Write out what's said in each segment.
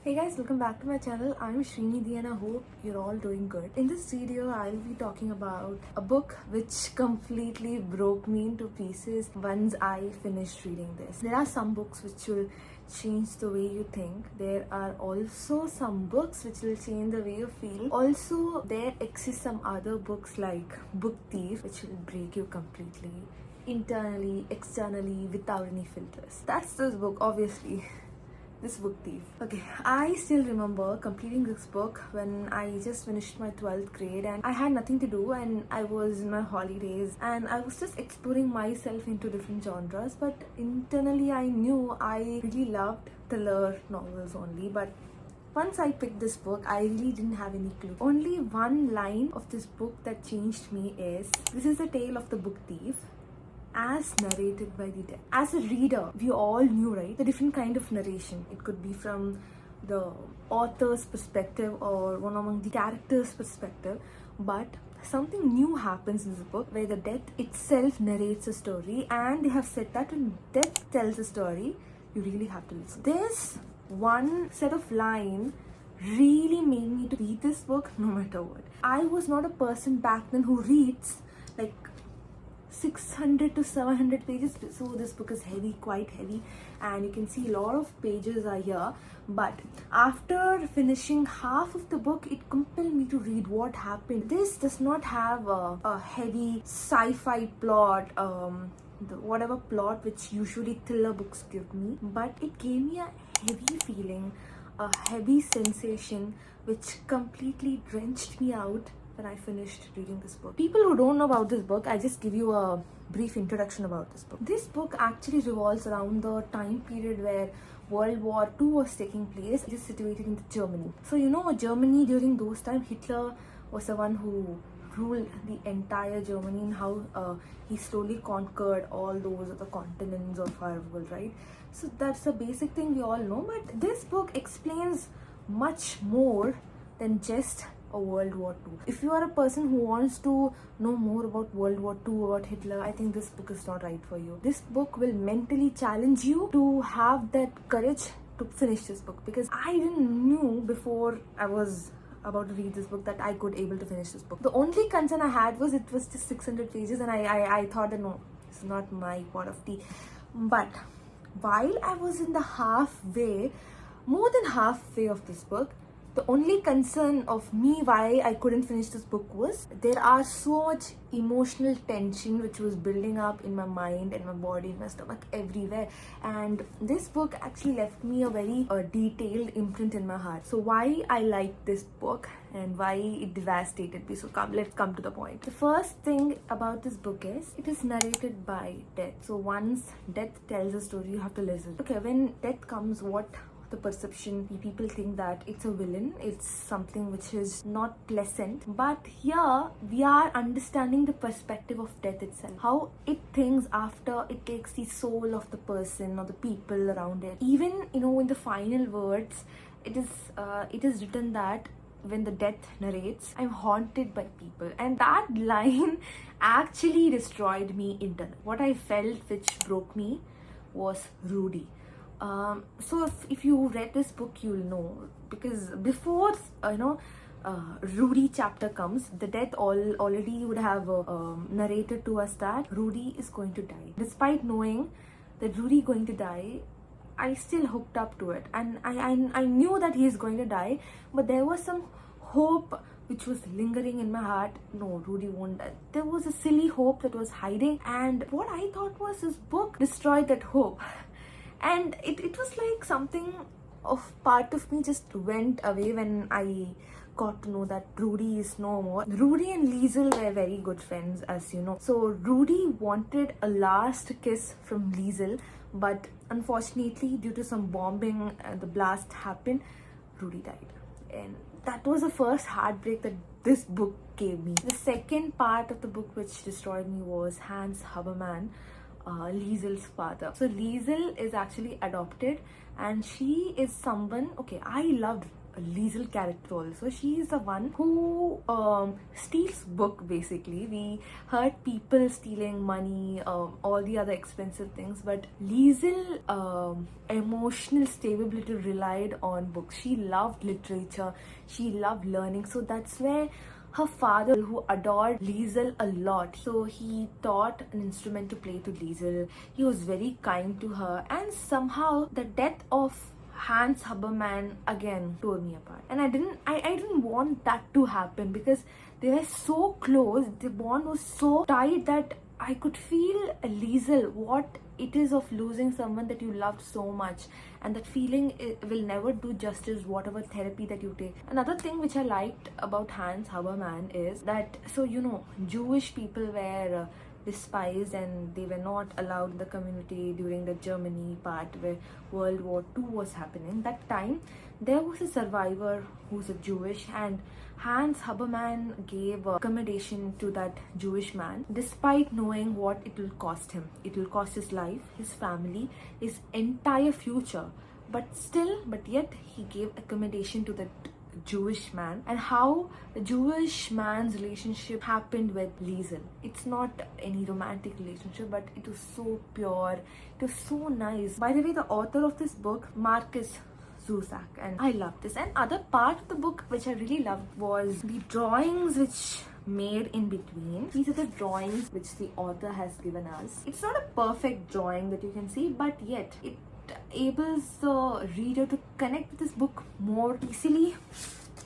Hey guys, welcome back to my channel. I'm Srinidhi and I hope you're all doing good. In this video, I'll be talking about a book which completely broke me into pieces once I finished reading this. There are some books which will change the way you think. There are also some books which will change the way you feel. Also, there exist some other books like Book Thief which will break you completely, internally, externally, without any filters. That's this book, obviously. This Book Thief. Okay, I still remember completing this book when I just finished my 12th grade and I had nothing to do and I was in my holidays and I was just exploring myself into different genres, but internally I knew I really loved thriller novels only. But once I picked this book, I really didn't have any clue. Only one line of this book that changed me is, "This is the tale of the book thief, as narrated by the dead." As a reader, we all knew, right, the different kind of narration. It could be from the author's perspective or one among the characters' perspective, but something new happens in this book where the death itself narrates a story, and they have said that when death tells a story, you really have to listen. This one set of line really made me to read this book no matter what. I was not a person back then who reads like 600 to 700 pages, so this book is heavy, quite heavy, and you can see a lot of pages are here. But after finishing half of the book, it compelled me to read what happened. This does not have a heavy sci-fi plot, whatever plot which usually thriller books give me, but it gave me a heavy feeling, a heavy sensation which completely drenched me out when I finished reading this book. People who don't know about this book, I just give you a brief introduction about this book. This book actually revolves around the time period where World War II was taking place. It is situated in Germany. So you know, Germany during those times, Hitler was the one who ruled the entire Germany, and how he slowly conquered all those other continents of our world, right? So that's a basic thing we all know, but this book explains much more than just a World War II. If you are a person who wants to know more about World War II, about Hitler, I think this book is not right for you. This book will mentally challenge you to have that courage to finish this book, because I didn't knew before I was about to read this book that I could able to finish this book. The only concern I had was it was just 600 pages, and I thought that no, it's not my pot of tea. But while I was in the halfway, more than halfway of this book, the only concern of me why I couldn't finish this book was there are so much emotional tension which was building up in my mind and my body, in my stomach, everywhere. And this book actually left me a very detailed imprint in my heart. So why I like this book and why it devastated me. So let's come to the point. The first thing about this book is it is narrated by death. So once death tells a story, you have to listen. Okay, when death comes, what the perception, people think that it's a villain, it's something which is not pleasant. But here we are understanding the perspective of death itself, how it thinks after it takes the soul of the person or the people around it. Even, you know, in the final words, it is written that when the death narrates, I'm haunted by people. And that line actually destroyed me internally. What I felt which broke me was Rudy. So if you read this book, you'll know, because before Rudy chapter comes, the death already would have narrated to us that Rudy is going to die. Despite knowing that Rudy going to die, I still hooked up to it, and I knew that he is going to die, but there was some hope which was lingering in my heart. No, Rudy won't die. There was a silly hope that was hiding, and what I thought was this book destroyed that hope. And it was like something of part of me just went away when I got to know that Rudy is no more. Rudy and Liesel were very good friends, as you know. So Rudy wanted a last kiss from Liesel, but unfortunately, due to some bombing, the blast happened, Rudy died. And that was the first heartbreak that this book gave me. The second part of the book which destroyed me was Hans Haberman, Liesel's father. So Liesel is actually adopted, and she is someone, okay, I loved Liesel character also. She is the one who steals book basically. We heard people stealing money, all the other expensive things, but Liesel emotional stability relied on books. She loved literature, she loved learning, so that's where her father, who adored Liesel a lot, so he taught an instrument to play to Liesel. He was very kind to her, and somehow the death of Hans Haberman again tore me apart. And I didn't want that to happen because they were so close. The bond was so tight that I could feel Liesel, what it is of losing someone that you loved so much, and that feeling will never do justice whatever therapy that you take. Another thing which I liked about Hans Haberman is that, so Jewish people were despised and they were not allowed in the community during the Germany part where World War II was happening. That time there was a survivor who's a Jewish, and Hans Haberman gave accommodation to that Jewish man despite knowing what it will cost him. It will cost his life, his family, his entire future. But yet he gave accommodation to that Jewish man, and how the Jewish man's relationship happened with Liesel. It's not any romantic relationship, but it was so pure, it was so nice. By the way, the author of this book, Markus Zusak, and I love this. And other part of the book which I really loved was the drawings which made in between. These are the drawings which the author has given us. It's not a perfect drawing that you can see, but yet it enables the reader to connect with this book more easily.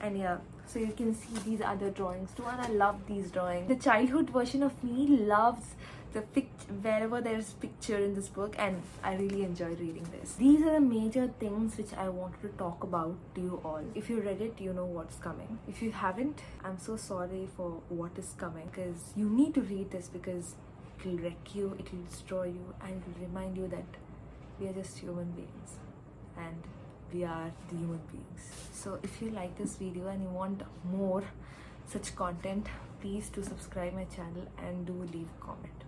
And yeah, so you can see these other drawings too, and I love these drawings. The childhood version of me loves the wherever there's picture in this book, and I really enjoy reading this. These are the major things which I wanted to talk about to you all. If you read it, you know what's coming. If you haven't, I'm so sorry for what is coming, because you need to read this, because it will wreck you, it will destroy you, and it will remind you that we are just human beings and we are the human beings. So if you like this video and you want more such content, please do subscribe my channel and do leave a comment.